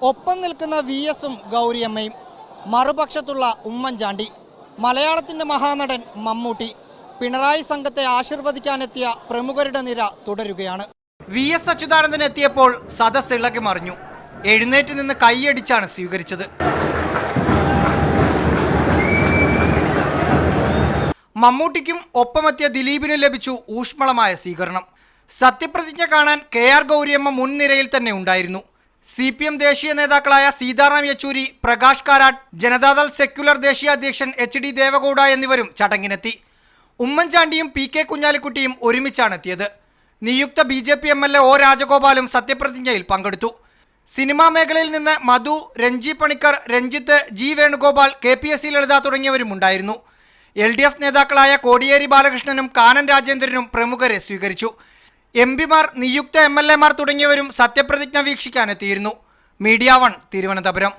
ഒപ്പം നിൽക്കുന്ന VS-ഉം ഗൗരിയമ്മയും, മറുപക്ഷത്തുള്ള ഉമ്മൻചാണ്ടി, മലയാളത്തിന്റെ മഹാനടൻ മമ്മൂട്ടി, പിണറായി സംഘത്തെ ആശീർവദിക്കാനെത്തിയ പ്രമുഖരുടെ നിര തുടരുകയാണ്. VS അച്യുതാനന്ദൻ എത്തിയപ്പോൾ സദസ് ഇളകി മറിഞ്ഞു. എഴുന്നേറ്റ് നിന്ന് കൈയടിച്ചാണ് സ്വീകരിച്ചത്. മമ്മൂട്ടിക്കും ഒപ്പമെത്തിയ ദിലീപിനും ലഭിച്ചു ഊഷ്മളമായ സ്വീകരണം. സത്യപ്രതിജ്ഞ കാണാൻ KR ഗൗരിയമ്മ മുൻനിരയിൽ തന്നെ ഉണ്ടായിരുന്നു. CPM ദേശീയ നേതാക്കളായ സീതാറാം യെച്ചൂരി, പ്രകാശ് കാരാട്ട്, ജനതാദൾ സെക്യുലർ ദേശീയ അധ്യക്ഷൻ HD ദേവഗൌഡ എന്നിവരും ചടങ്ങിനെത്തി. ഉമ്മൻചാണ്ടിയും PK കുഞ്ഞാലിക്കുട്ടിയും ഒരുമിച്ചാണ് എത്തിയത്. നിയുക്ത BJP MLA O രാജഗോപാലും സത്യപ്രതിജ്ഞയിൽ പങ്കെടുത്തു. സിനിമാ മേഖലയിൽ നിന്ന് മധു, രഞ്ജി പണിക്കർ, രഞ്ജിത്ത്, G വേണുഗോപാൽ, KPSC ലളിത തുടങ്ങിയവരും ഉണ്ടായിരുന്നു. LDF നേതാക്കളായ കോടിയേരി ബാലകൃഷ്ണനും കാനൻ രാജേന്ദ്രനും പ്രമുഖരെ സ്വീകരിച്ചു. MP-മാർ, നിയുക്ത MLA-മാർ തുടങ്ങിയവരും സത്യപ്രതിജ്ഞ വീക്ഷിക്കാനെത്തിയിരുന്നു. മീഡിയ 1 തിരുവനന്തപുരം.